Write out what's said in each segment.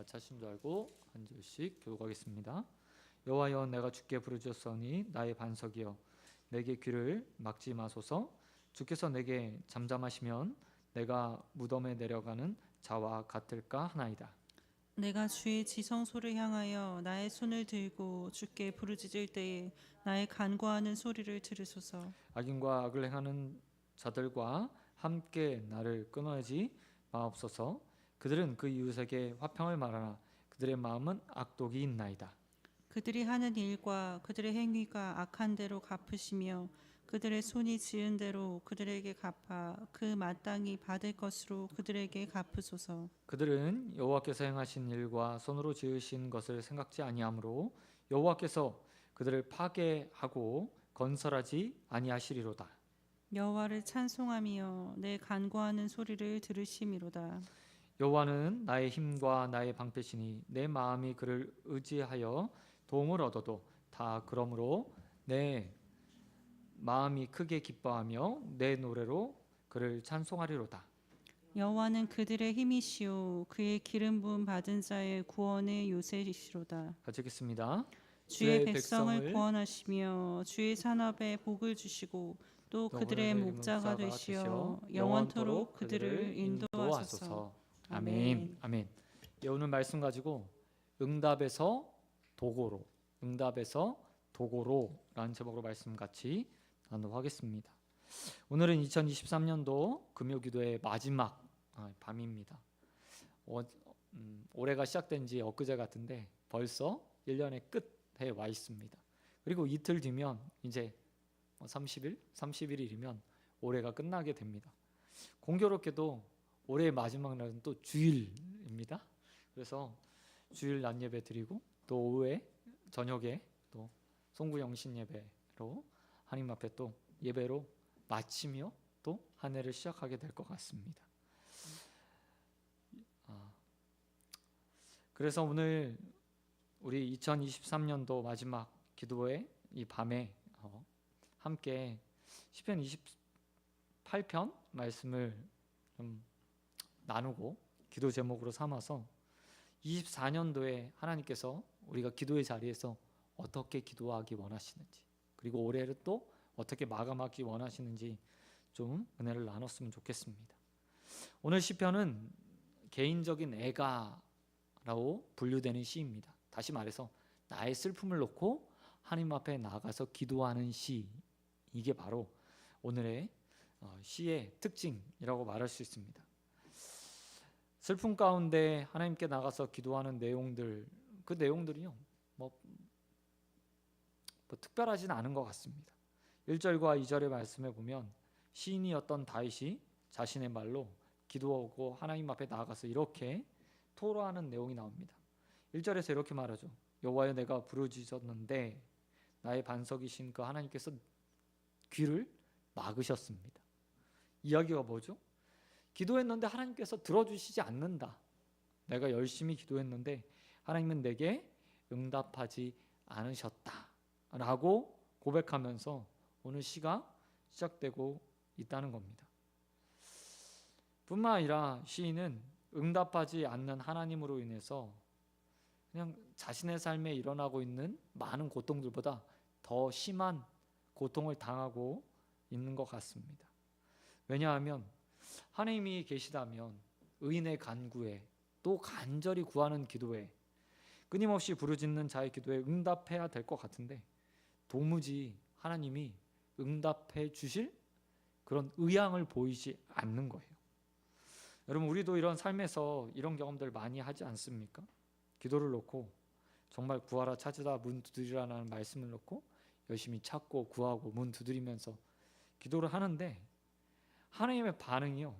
다 차신 줄 알고 한 절씩 교독하겠습니다. 여호와여, 내가 주께 부르짖었으니 나의 반석이여, 내게 귀를 막지 마소서. 주께서 내게 잠잠하시면 내가 무덤에 내려가는 자와 같을까 하나이다. 내가 주의 지성소를 향하여 나의 손을 들고 주께 부르짖을 때에 나의 간구하는 소리를 들으소서. 악인과 악을 행하는 자들과 함께 나를 끊어내지 마옵소서. 그들은 그 이웃에게 화평을 말하나 그들의 마음은 악독이 있나이다. 그들이 하는 일과 그들의 행위가 악한 대로 갚으시며 그들의 손이 지은 대로 그들에게 갚아 그 마땅히 받을 것으로 그들에게 갚으소서. 그들은 여호와께서 행하신 일과 손으로 지으신 것을 생각지 아니하므로 여호와께서 그들을 파괴하고 건설하지 아니하시리로다. 여호와를 찬송하며 내 간구하는 소리를 들으시미로다. 여호와는 나의 힘과 나의 방패시니 내 마음이 그를 의지하여 도움을 얻어도 다 그러므로 내 마음이 크게 기뻐하며 내 노래로 그를 찬송하리로다. 여호와는 그들의 힘이시오 그의 기름 부음 받은 자의 구원의 요새이시로다. 같이 읽겠습니다. 주의 백성을 구원하시며 주의 산업에 복을 주시고 또 그들의 목자가 되시어 영원토록 그들을 인도하소서. 아멘. 아멘. 예, 오늘 말씀 가지고 응답에서 도고로, 응답에서 도고로라는 제목으로 말씀 같이 나누도록 하겠습니다. 오늘은 2023년도 금요기도의 마지막 밤입니다. 올해가 시작된 지 엊그제 같은데 벌써 1년의 끝에 와 있습니다. 그리고 이틀 뒤면 이제 30일, 31일이면 올해가 끝나게 됩니다. 공교롭게도 올해의 마지막 날은 또 주일입니다. 그래서 주일 낮 예배 드리고 또 오후에 저녁에 또 송구영신 예배로 하나님 앞에 또 예배로 마치며 또 한 해를 시작하게 될 것 같습니다. 그래서 오늘 우리 2023년도 마지막 기도회 이 밤에 함께 시편 28편 말씀을 좀 나누고 기도 제목으로 삼아서 24년도에 하나님께서 우리가 기도의 자리에서 어떻게 기도하기 원하시는지, 그리고 올해를 또 어떻게 마감하기 원하시는지 좀 은혜를 나눴으면 좋겠습니다. 오늘 시편은 개인적인 애가라고 분류되는 시입니다. 다시 말해서 나의 슬픔을 놓고 하나님 앞에 나가서 기도하는 시, 이게 바로 오늘의 시의 특징이라고 말할 수 있습니다. 슬픔 가운데 하나님께 나가서 기도하는 내용들, 그 내용들이요 뭐 특별하진 않은 것 같습니다. 1절과 2절의 말씀에 보면 시인이었던 다윗이 자신의 말로 기도하고 하나님 앞에 나가서 이렇게 토로하는 내용이 나옵니다. 1절에서 이렇게 말하죠. 여호와여, 내가 부르짖었는데 나의 반석이신 그 하나님께서 귀를 막으셨습니다. 이야기가 뭐죠? 기도했는데 하나님께서 들어주시지 않는다. 내가 열심히 기도했는데 하나님은 내게 응답하지 않으셨다 라고 고백하면서 오늘 시가 시작되고 있다는 겁니다. 뿐만 아니라 시인은 응답하지 않는 하나님으로 인해서 그냥 자신의 삶에 일어나고 있는 많은 고통들보다 더 심한 고통을 당하고 있는 것 같습니다. 왜냐하면 하나님이 계시다면 의인의 간구에 또 간절히 구하는 기도에 끊임없이 부르짖는 자의 기도에 응답해야 될 것 같은데 도무지 하나님이 응답해 주실 그런 의향을 보이지 않는 거예요. 여러분, 우리도 이런 삶에서 이런 경험들 많이 하지 않습니까? 기도를 놓고 정말 구하라 찾으라 문 두드리라는 말씀을 놓고 열심히 찾고 구하고 문 두드리면서 기도를 하는데 하나님의 반응이요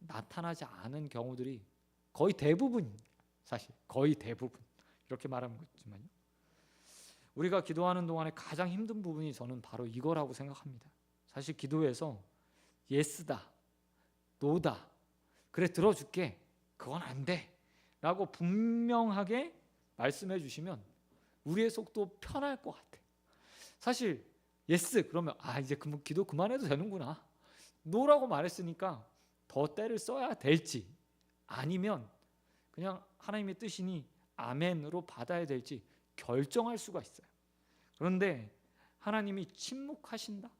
나타나지 않은 경우들이 거의 대부분, 사실 거의 대부분 이렇게 말하는 거지만요, 우리가 기도하는 동안에 가장 힘든 부분이 저는 바로 이거라고 생각합니다. 사실 기도에서 예스다, 노다, 그래 들어줄게, 그건 안 돼 라고 분명하게 말씀해 주시면 우리의 속도 편할 것 같아. 사실 예스 그러면 이제 기도 그만해도 되는구나, 노라고 말했으니까 더 때를 써야 될지, 아니면 그냥 하나님의 뜻이니 아멘으로 받아야 될지 결정할 수가 있어요. 그런데 하나님이 침묵하신다,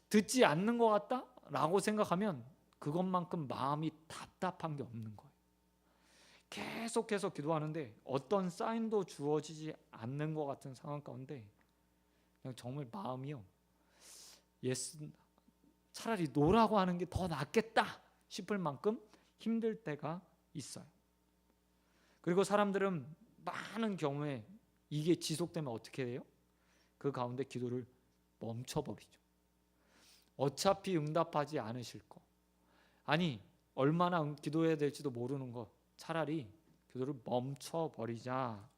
듣지 않는 것 같다 라고 생각하면 그것만큼 마음이 답답한 게 없는 거예요. 계속해서 기도하는데 어떤 사인도 주어지지 않는 것 같은 상황 가운데 그냥 정말 마음이요, 예스, 차라리 노라고 하는 게 더 낫겠다 싶을 만큼 힘들 때가 있어요. 그리고 사람들은 많은 경우에 이게 지속되면 어떻게 해요? 그 가운데 기도를 멈춰버리죠. 어차피 응답하지 않으실 거, 아니 얼마나 기도해야 될지도 모르는 거, 차라리 기도를 멈춰버리자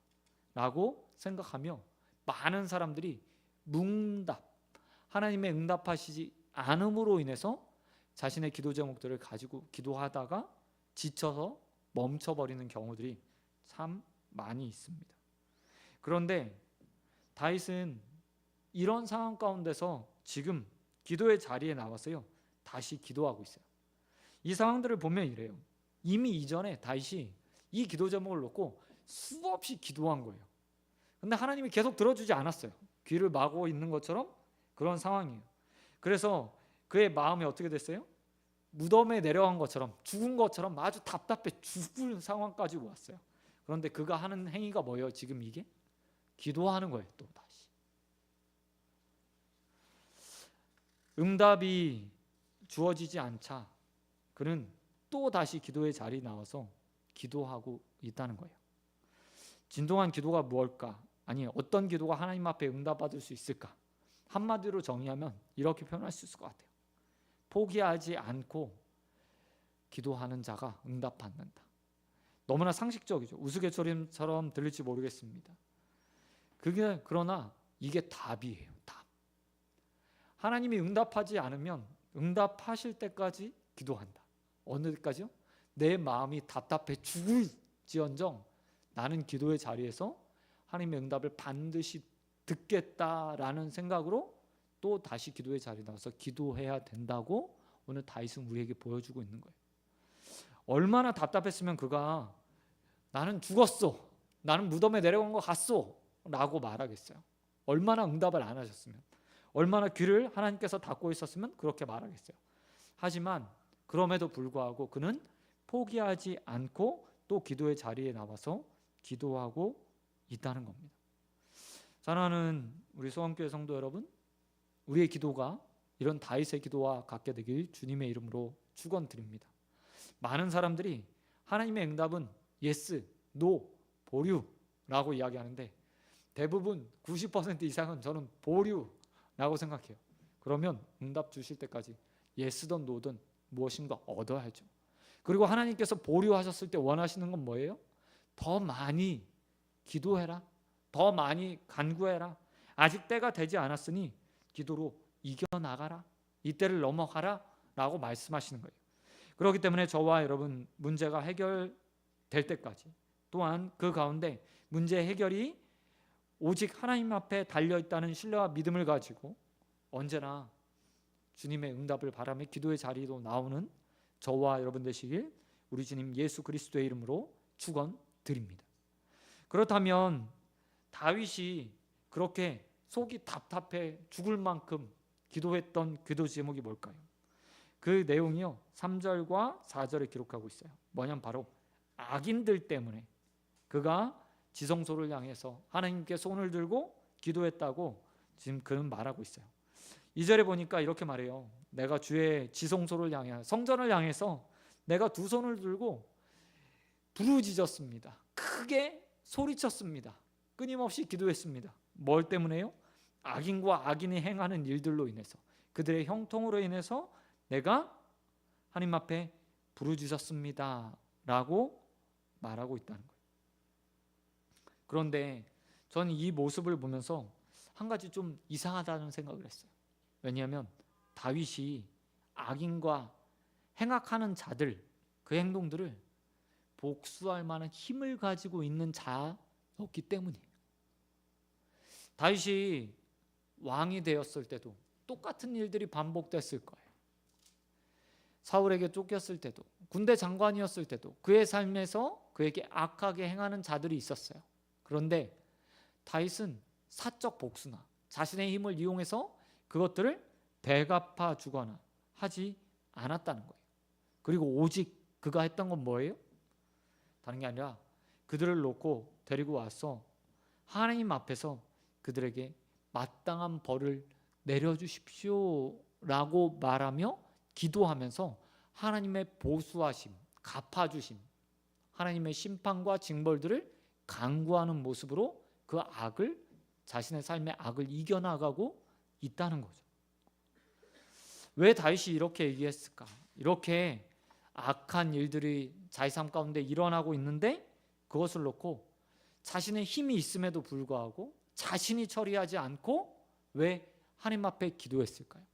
라고 생각하며 많은 사람들이 무응답, 하나님의 응답하시지 않음으로 인해서 자신의 기도 제목들을 가지고 기도하다가 지쳐서 멈춰버리는 경우들이 참 많이 있습니다. 그런데 다윗은 이런 상황 가운데서 지금 기도의 자리에 나와서요, 다시 기도하고 있어요. 이 상황들을 보면 이래요. 이미 이전에 다윗이 이 기도 제목을 놓고 수없이 기도한 거예요. 근데 하나님이 계속 들어주지 않았어요. 귀를 막고 있는 것처럼 그런 상황이에요. 그래서 그의 마음이 어떻게 됐어요? 무덤에 내려간 것처럼, 죽은 것처럼 아주 답답해 죽을 상황까지 왔어요. 그런데 그가 하는 행위가 뭐예요? 지금 이게 기도하는 거예요. 또 다시 응답이 주어지지 않자 그는 또 다시 기도의 자리에 나와서 기도하고 있다는 거예요. 진동한 기도가 무엇일까? 아니, 어떤 기도가 하나님 앞에 응답받을 수 있을까? 한마디로 정의하면 이렇게 표현할 수 있을 것 같아요. 포기하지 않고 기도하는 자가 응답받는다. 너무나 상식적이죠. 우스갯소리처럼 들릴지 모르겠습니다. 그러나 이게 답이에요. 답. 하나님이 응답하지 않으면 응답하실 때까지 기도한다. 어느 때까지요? 내 마음이 답답해 죽을지언정 나는 기도의 자리에서 하나님의 응답을 반드시 듣겠다라는 생각으로 또 다시 기도의 자리에 나와서 기도해야 된다고 오늘 다윗은 우리에게 보여주고 있는 거예요. 얼마나 답답했으면 그가 나는 죽었어, 나는 무덤에 내려간 것 같소 라고 말하겠어요. 얼마나 응답을 안 하셨으면, 얼마나 귀를 하나님께서 닫고 있었으면 그렇게 말하겠어요. 하지만 그럼에도 불구하고 그는 포기하지 않고 또 기도의 자리에 나와서 기도하고 있다는 겁니다. 사랑하는 우리 소원교회 성도 여러분, 우리의 기도가 이런 다윗의 기도와 같게 되길 주님의 이름으로 축원드립니다. 많은 사람들이 하나님의 응답은 예스, 노, 보류라고 이야기하는데 대부분 90% 이상은 저는 보류라고 생각해요. 그러면 응답 주실 때까지 예스든 노든 무엇인가 얻어야죠. 그리고 하나님께서 보류하셨을 때 원하시는 건 뭐예요? 더 많이 기도해라, 더 많이 간구해라, 아직 때가 되지 않았으니 기도로 이겨나가라, 이때를 넘어가라 라고 말씀하시는 거예요. 그렇기 때문에 저와 여러분 문제가 해결될 때까지, 또한 그 가운데 문제 해결이 오직 하나님 앞에 달려있다는 신뢰와 믿음을 가지고 언제나 주님의 응답을 바라며 기도의 자리로 나오는 저와 여러분 되시길 우리 주님 예수 그리스도의 이름으로 축원드립니다. 그렇다면 다윗이 그렇게 속이 답답해 죽을 만큼 기도했던 기도 제목이 뭘까요? 그 내용이요 3절과 4절에 기록하고 있어요. 뭐냐면 바로 악인들 때문에 그가 지성소를 향해서 하나님께 손을 들고 기도했다고 지금 그는 말하고 있어요. 2절에 보니까 이렇게 말해요. 내가 주의 지성소를 향해 성전을 향해서 내가 두 손을 들고 부르짖었습니다. 크게 소리쳤습니다. 끊임없이 기도했습니다. 뭘 때문에요? 악인과 악인이 행하는 일들로 인해서, 그들의 형통으로 인해서 내가 하나님 앞에 부르짖었습니다 라고 말하고 있다는 거예요. 그런데 저는 이 모습을 보면서 한 가지 좀 이상하다는 생각을 했어요. 왜냐하면 다윗이 악인과 행악하는 자들, 그 행동들을 복수할 만한 힘을 가지고 있는 자였기 때문이에요. 다윗이 왕이 되었을 때도 똑같은 일들이 반복됐을 거예요. 사울에게 쫓겼을 때도 군대 장관이었을 때도 그의 삶에서 그에게 악하게 행하는 자들이 있었어요. 그런데 다윗은 사적 복수나 자신의 힘을 이용해서 그것들을 되갚아 주거나 하지 않았다는 거예요. 그리고 오직 그가 했던 건 뭐예요? 다른 게 아니라 그들을 놓고 데리고 와서 하나님 앞에서 그들에게 마땅한 벌을 내려주십시오 라고 말하며 기도하면서 하나님의 보수하심, 갚아주심, 하나님의 심판과 징벌들을 간구하는 모습으로 그 악을, 자신의 삶의 악을 이겨나가고 있다는 거죠. 왜 다윗이 이렇게 얘기했을까? 이렇게 악한 일들이 자기 삶 가운데 일어나고 있는데 그것을 놓고 자신의 힘이 있음에도 불구하고 자신이 처리하지 않고 왜 하나님 앞에 기도했을까요?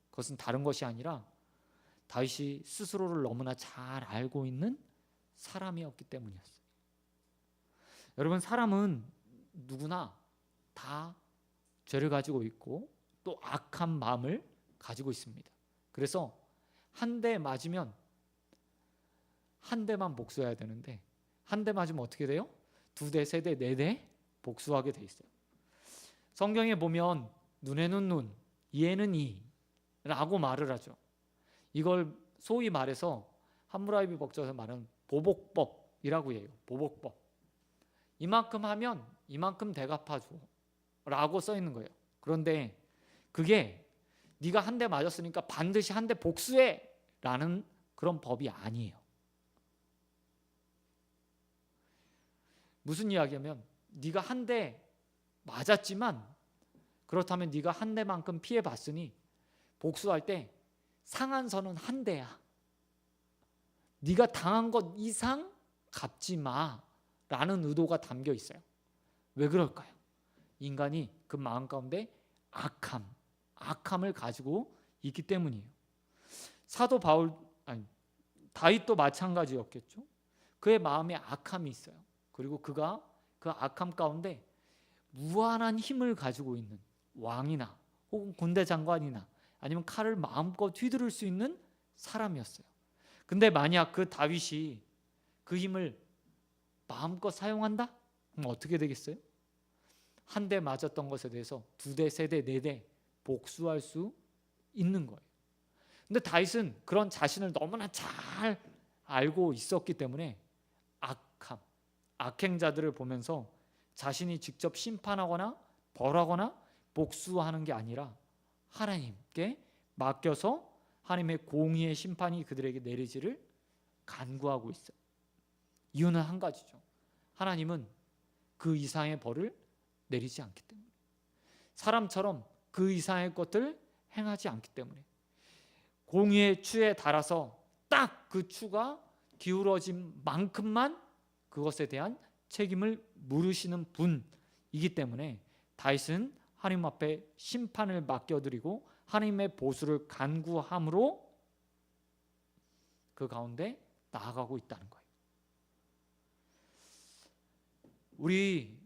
그것은 다른 것이 아니라 다윗이 스스로를 너무나 잘 알고 있는 사람이었기 때문이었어요. 여러분, 사람은 누구나 다 죄를 가지고 있고 또 악한 마음을 가지고 있습니다. 그래서 한 대 맞으면 한 대만 복수해야 되는데 한 대 맞으면 어떻게 돼요? 두 대, 세 대, 네 대 복수하게 돼 있어요. 성경에 보면 눈에는 눈, 이에는 이라고 말을 하죠. 이걸 소위 말해서 함무라비 법정에서 말하는 보복법이라고 해요. 보복법. 이만큼 하면 이만큼 대갚아줘 라고 써 있는 거예요. 그런데 그게 네가 한 대 맞았으니까 반드시 한 대 복수해 라는 그런 법이 아니에요. 무슨 이야기냐면 네가 한 대 맞았지만 그렇다면 네가 한 대만큼 피해봤으니 복수할 때 상한선은 한 대야. 네가 당한 것 이상 갚지 마라는 의도가 담겨 있어요. 왜 그럴까요? 인간이 그 마음 가운데 악함을 가지고 있기 때문이에요. 사도 바울, 다윗도 마찬가지였겠죠. 그의 마음에 악함이 있어요. 그리고 그가 그 악함 가운데 무한한 힘을 가지고 있는 왕이나 혹은 군대 장관이나 아니면 칼을 마음껏 휘두를 수 있는 사람이었어요. 근데 만약 그 다윗이 그 힘을 마음껏 사용한다? 그럼 어떻게 되겠어요? 한 대 맞았던 것에 대해서 두 대, 세 대, 네 대 복수할 수 있는 거예요. 근데 다윗은 그런 자신을 너무나 잘 알고 있었기 때문에 악행자들을 보면서 자신이 직접 심판하거나 벌하거나 복수하는 게 아니라 하나님께 맡겨서 하나님의 공의의 심판이 그들에게 내리지를 간구하고 있어요. 이유는 한 가지죠. 하나님은 그 이상의 벌을 내리지 않기 때문에, 사람처럼 그 이상의 것들을 행하지 않기 때문에, 공의의 추에 달아서 딱 그 추가 기울어진 만큼만 그것에 대한 책임을 물으시는 분이기 때문에 다윗은 하나님 앞에 심판을 맡겨드리고 하나님의 보수를 간구함으로 그 가운데 나아가고 있다는 거예요. 우리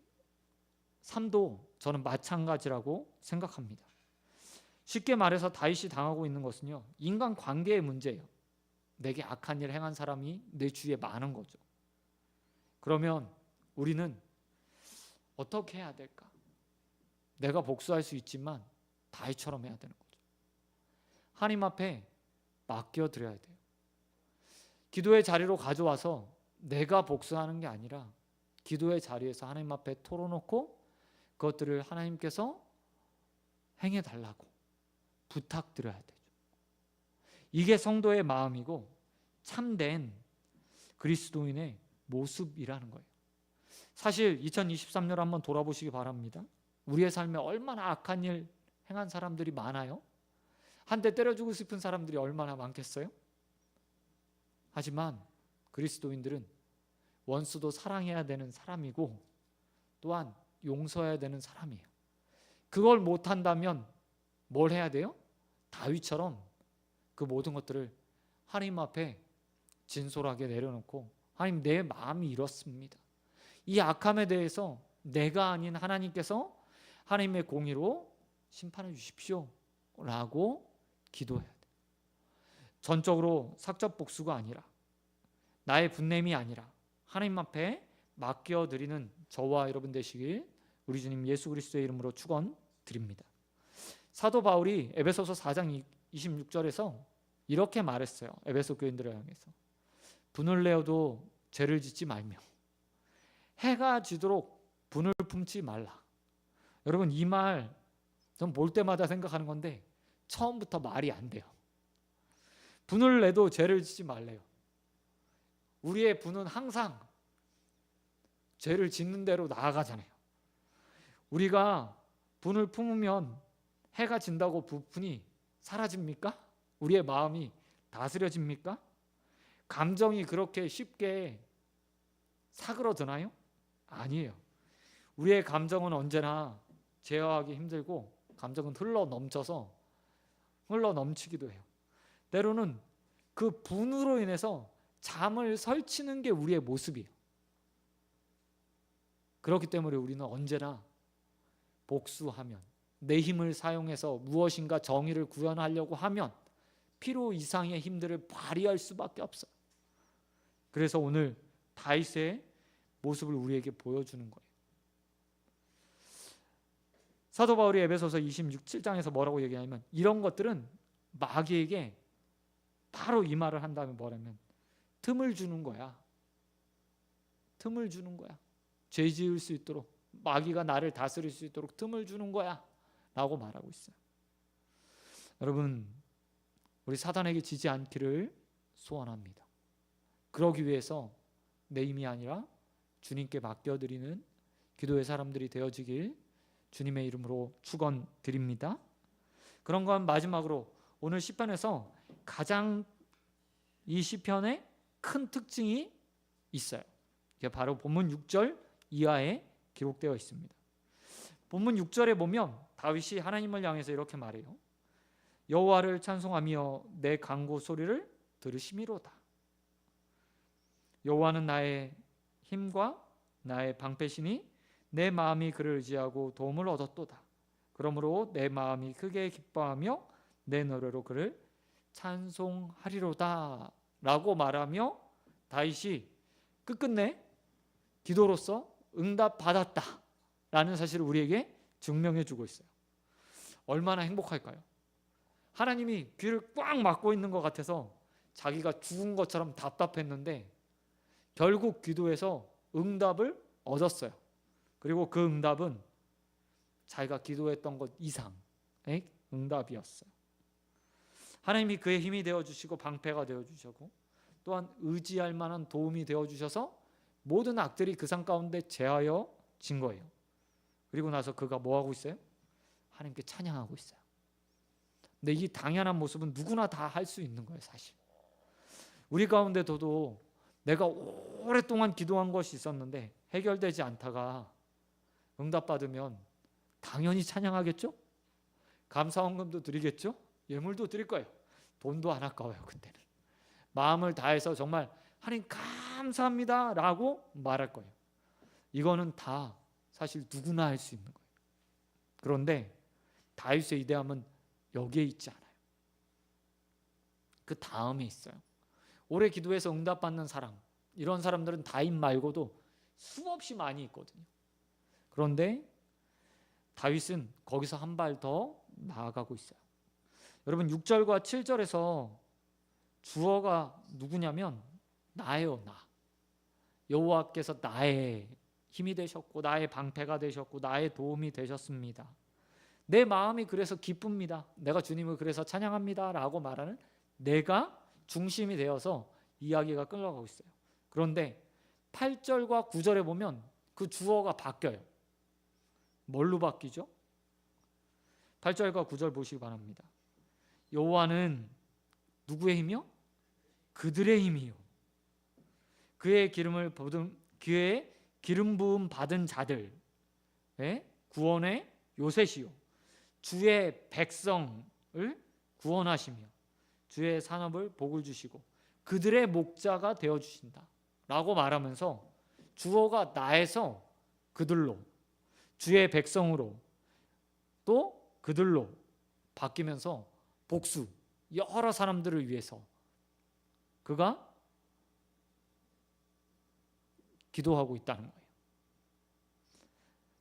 삶도 저는 마찬가지라고 생각합니다. 쉽게 말해서 다윗이 당하고 있는 것은요, 인간 관계의 문제예요. 내게 악한 일을 행한 사람이 내 주위에 많은 거죠. 그러면 우리는 어떻게 해야 될까? 내가 복수할 수 있지만 다윗처럼 해야 되는 거죠. 하나님 앞에 맡겨드려야 돼요. 기도의 자리로 가져와서 내가 복수하는 게 아니라 기도의 자리에서 하나님 앞에 털어놓고 그것들을 하나님께서 행해달라고 부탁드려야 되죠. 이게 성도의 마음이고 참된 그리스도인의 모습이라는 거예요. 사실 2023년 한번 돌아보시기 바랍니다. 우리의 삶에 얼마나 악한 일 행한 사람들이 많아요? 한 대 때려주고 싶은 사람들이 얼마나 많겠어요? 하지만 그리스도인들은 원수도 사랑해야 되는 사람이고 또한 용서해야 되는 사람이에요. 그걸 못한다면 뭘 해야 돼요? 다윗처럼 그 모든 것들을 하나님 앞에 진솔하게 내려놓고, 하나님, 내 마음이 이렇습니다. 이 악함에 대해서 내가 아닌 하나님께서 하나님의 공의로 심판해 주십시오 라고 기도해야 돼요. 전적으로 사적 복수가 아니라 나의 분냄이 아니라 하나님 앞에 맡겨드리는 저와 여러분 되시길 우리 주님 예수 그리스도의 이름으로 축원드립니다. 사도 바울이 에베소서 4장 26절에서 이렇게 말했어요. 에베소 교인들을 향해서 분을 내어도 죄를 짓지 말며 해가 지도록 분을 품지 말라. 여러분, 이 말 전 볼 때마다 생각하는 건데 처음부터 말이 안 돼요. 분을 내도 죄를 짓지 말래요. 우리의 분은 항상 죄를 짓는 대로 나아가잖아요. 우리가 분을 품으면 해가 진다고 부푼이 사라집니까? 우리의 마음이 다스려집니까? 감정이 그렇게 쉽게 사그러드나요? 아니에요. 우리의 감정은 언제나 제어하기 힘들고 감정은 흘러 넘치기도 해요. 때로는 그 분으로 인해서 잠을 설치는 게 우리의 모습이에요. 그렇기 때문에 우리는 언제나 복수하면, 내 힘을 사용해서 무엇인가 정의를 구현하려고 하면 필요 이상의 힘들을 발휘할 수밖에 없어요. 그래서 오늘 다윗의 모습을 우리에게 보여주는 거예요. 사도 바울이 에베소서 26장에서 뭐라고 얘기하냐면 이런 것들은 마귀에게 바로 이 말을 한 다음에 뭐냐면 틈을 주는 거야. 틈을 주는 거야. 죄 지을 수 있도록, 마귀가 나를 다스릴 수 있도록 틈을 주는 거야 라고 말하고 있어요. 여러분, 우리 사단에게 지지 않기를 소원합니다. 그러기 위해서 내 힘이 아니라 주님께 맡겨드리는 기도의 사람들이 되어지길 주님의 이름으로 축원드립니다. 그런 건 마지막으로 오늘 시편에서 가장 이 시편의 큰 특징이 있어요. 이게 바로 본문 6절 이하에 기록되어 있습니다. 본문 6절에 보면 다윗이 하나님을 향해서 이렇게 말해요. 여호와를 찬송하며 내 간구 소리를 들으심이로다. 여호와는 나의 힘과 나의 방패시니 내 마음이 그를 의지하고 도움을 얻었도다. 그러므로 내 마음이 크게 기뻐하며 내 노래로 그를 찬송하리로다 라고 말하며 다윗이 끝끝내 기도로서 응답받았다 라는 사실을 우리에게 증명해 주고 있어요. 얼마나 행복할까요? 하나님이 귀를 꽉 막고 있는 것 같아서 자기가 죽은 것처럼 답답했는데 결국 기도해서 응답을 얻었어요. 그리고 그 응답은 자기가 기도했던 것 이상의 응답이었어요. 하나님이 그의 힘이 되어주시고 방패가 되어주시고 또한 의지할 만한 도움이 되어주셔서 모든 악들이 그 산 가운데 제하여진 거예요. 그리고 나서 그가 뭐하고 있어요? 하나님께 찬양하고 있어요. 근데 이 당연한 모습은 누구나 다 할 수 있는 거예요. 사실 우리 가운데도 내가 오랫동안 기도한 것이 있었는데 해결되지 않다가 응답받으면 당연히 찬양하겠죠? 감사헌금도 드리겠죠? 예물도 드릴 거예요. 돈도 안 아까워요. 그때는 마음을 다해서 정말 하나님 감사합니다 라고 말할 거예요. 이거는 다 사실 누구나 할 수 있는 거예요. 그런데 다윗의 위대함은 여기에 있지 않아요. 그 다음에 있어요. 오래 기도해서 응답받는 사람, 이런 사람들은 다윗 말고도 수없이 많이 있거든요. 그런데 다윗은 거기서 한 발 더 나아가고 있어요. 여러분 6절과 7절에서 주어가 누구냐면 나예요. 나. 여호와께서 나의 힘이 되셨고 나의 방패가 되셨고 나의 도움이 되셨습니다. 내 마음이 그래서 기쁩니다. 내가 주님을 그래서 찬양합니다 라고 말하는 내가 중심이 되어서 이야기가 끌어가고 있어요. 그런데 8절과 9절에 보면 그 주어가 바뀌어요. 뭘로 바뀌죠? 8절과 9절 보시기 바랍니다. 여호와는 누구의 힘이요? 그들의 힘이요. 그의 기름 부음 받은 자들, 구원의 요새시요. 주의 백성을 구원하시며 주의 산업을 복을 주시고 그들의 목자가 되어주신다 라고 말하면서 주어가 나에서 그들로, 주의 백성으로 또 그들로 바뀌면서 복수, 여러 사람들을 위해서 그가 기도하고 있다는 거예요.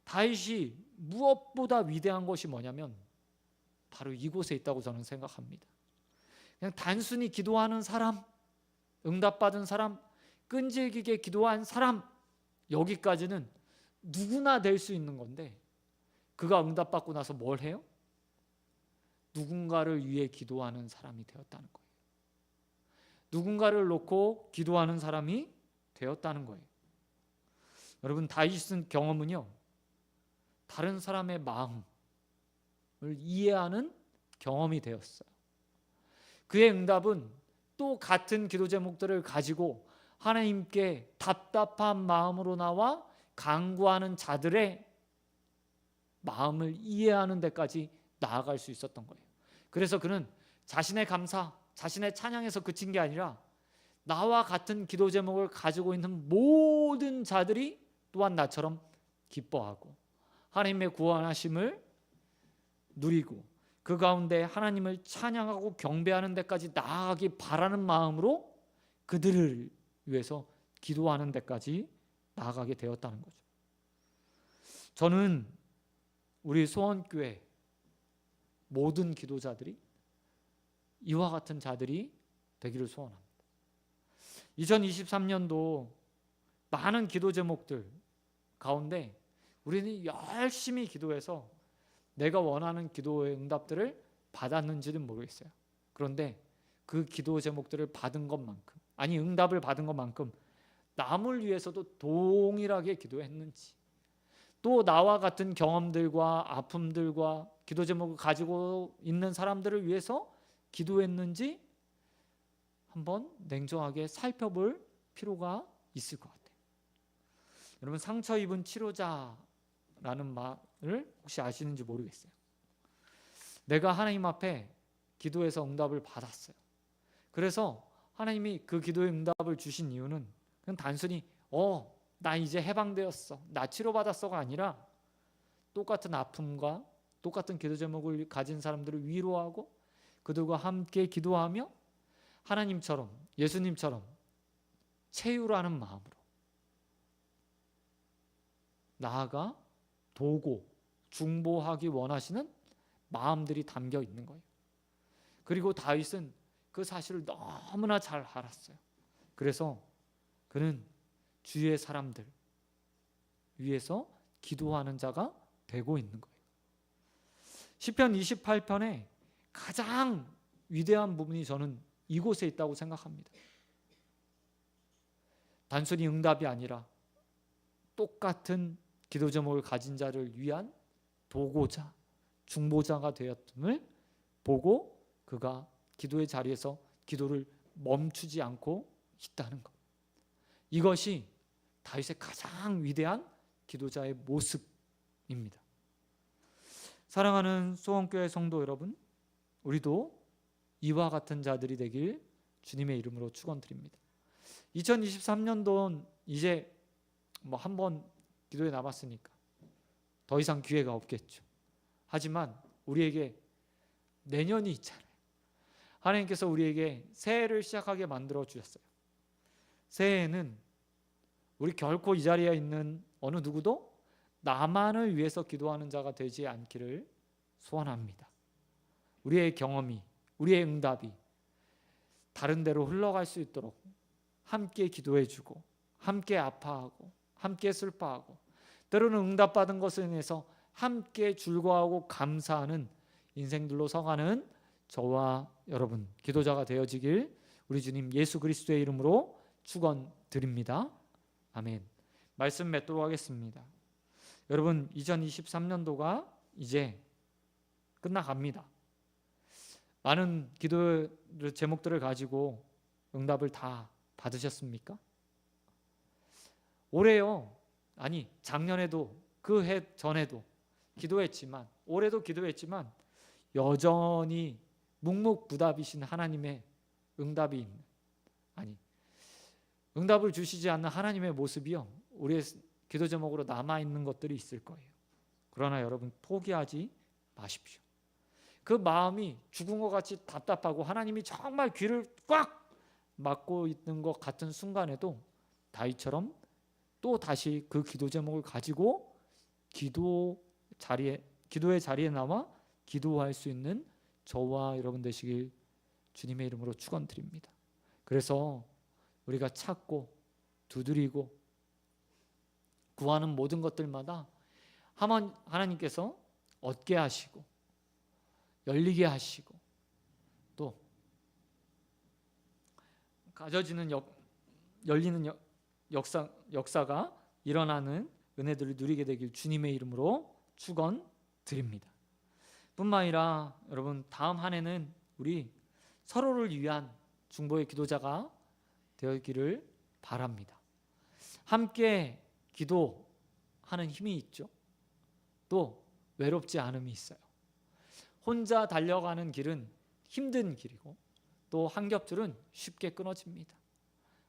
다윗이 무엇보다 위대한 것이 뭐냐면 바로 이곳에 있다고 저는 생각합니다. 그냥 단순히 기도하는 사람, 응답받은 사람, 끈질기게 기도한 사람, 여기까지는 누구나 될 수 있는 건데 그가 응답받고 나서 뭘 해요? 누군가를 위해 기도하는 사람이 되었다는 거예요. 누군가를 놓고 기도하는 사람이 되었다는 거예요. 여러분, 다윗은 경험은요, 다른 사람의 마음을 이해하는 경험이 되었어요. 그의 응답은 또 같은 기도 제목들을 가지고 하나님께 답답한 마음으로 나와 간구하는 자들의 마음을 이해하는 데까지 나아갈 수 있었던 거예요. 그래서 그는 자신의 감사, 자신의 찬양에서 그친 게 아니라 나와 같은 기도 제목을 가지고 있는 모든 자들이 또한 나처럼 기뻐하고 하나님의 구원하심을 누리고 그 가운데 하나님을 찬양하고 경배하는 데까지 나아가기 바라는 마음으로 그들을 위해서 기도하는 데까지 나아가게 되었다는 거죠. 저는 우리 소원교회 모든 기도자들이 이와 같은 자들이 되기를 소원합니다. 2023년도 많은 기도 제목들 가운데 우리는 열심히 기도해서 내가 원하는 기도의 응답들을 받았는지는 모르겠어요. 그런데 그 기도 제목들을 받은 것만큼, 아니 응답을 받은 것만큼 남을 위해서도 동일하게 기도했는지, 또 나와 같은 경험들과 아픔들과 기도 제목을 가지고 있는 사람들을 위해서 기도했는지 한번 냉정하게 살펴볼 필요가 있을 것 같아요. 여러분, 상처 입은 치료자라는 말을 혹시 아시는지 모르겠어요. 내가 하나님 앞에 기도해서 응답을 받았어요. 그래서 하나님이 그 기도의 응답을 주신 이유는 그냥 단순히 나 이제 해방되었어, 나 치료받았어가 아니라 똑같은 아픔과 똑같은 기도 제목을 가진 사람들을 위로하고 그들과 함께 기도하며 하나님처럼, 예수님처럼 채유라는 마음으로 나아가 도고 중보하기 원하시는 마음들이 담겨 있는 거예요. 그리고 다윗은 그 사실을 너무나 잘 알았어요. 그래서 그는 주위의 사람들 위해서 기도하는 자가 되고 있는 거예요. 시편 28편에 가장 위대한 부분이 저는 이곳에 있다고 생각합니다. 단순히 응답이 아니라 똑같은 기도 제목을 가진 자를 위한 도고자, 중보자가 되었음을 보고 그가 기도의 자리에서 기도를 멈추지 않고 있다는 것. 이것이 다윗의 가장 위대한 기도자의 모습입니다. 사랑하는 소원교회 성도 여러분, 우리도 이와 같은 자들이 되길 주님의 이름으로 축원드립니다. 2023년도는 이제 한 번 기도에 남았으니까 더 이상 기회가 없겠죠. 하지만 우리에게 내년이 있잖아요. 하나님께서 우리에게 새해를 시작하게 만들어 주셨어요. 새해에는 우리 결코 이 자리에 있는 어느 누구도 나만을 위해서 기도하는 자가 되지 않기를 소원합니다. 우리의 경험이, 우리의 응답이 다른 데로 흘러갈 수 있도록 함께 기도해주고 함께 아파하고 함께 슬퍼하고 때로는 응답받은 것에 인해서 함께 즐거워하고 감사하는 인생들로 서가는 저와 여러분 기도자가 되어지길 우리 주님 예수 그리스도의 이름으로 축원드립니다. 아멘. 말씀 맺도록 하겠습니다. 여러분, 2023년도가 이제 끝나갑니다. 많은 기도 제목들을 가지고 응답을 다 받으셨습니까? 올해요, 아니 작년에도 그 해 전에도 기도했지만, 올해도 기도했지만 여전히 묵묵부답이신 하나님의 응답이 있는, 아니 응답을 주시지 않는 하나님의 모습이요, 우리의 기도 제목으로 남아있는 것들이 있을 거예요. 그러나 여러분, 포기하지 마십시오. 그 마음이 죽은 것 같이 답답하고 하나님이 정말 귀를 꽉 막고 있는 것 같은 순간에도 다윗처럼 또 다시 그 기도 제목을 가지고 기도의 자리에 나와 기도할 수 있는 저와 여러분 되시길 주님의 이름으로 축원드립니다. 그래서 우리가 찾고 두드리고 구하는 모든 것들마다 하나님께서 얻게 하시고 열리게 하시고 또 가져지는 열리는 역사가 일어나는 은혜들을 누리게 되길 주님의 이름으로 축원드립니다. 뿐만 아니라 여러분 다음 한 해는 우리 서로를 위한 중보의 기도자가 되었기를 바랍니다. 함께 기도하는 힘이 있죠. 또 외롭지 않음이 있어요. 혼자 달려가는 길은 힘든 길이고 또 한 겹줄은 쉽게 끊어집니다.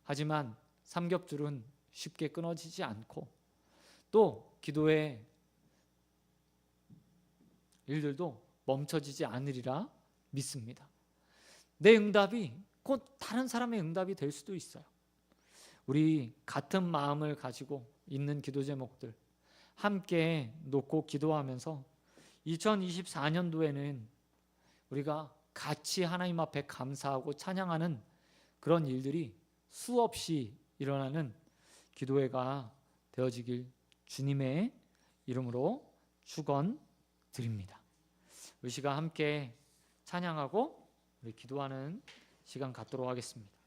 하지만 삼겹줄은 쉽게 끊어지지 않고 또 기도의 일들도 멈춰지지 않으리라 믿습니다. 내 응답이 곧 다른 사람의 응답이 될 수도 있어요. 우리 같은 마음을 가지고 있는 기도 제목들 함께 놓고 기도하면서 2024년도에는 우리가 같이 하나님 앞에 감사하고 찬양하는 그런 일들이 수없이 일어나는 기도회가 되어지길 주님의 이름으로 축원드립니다. 우리 시간 함께 찬양하고 우리 기도하는 시간 갖도록 하겠습니다.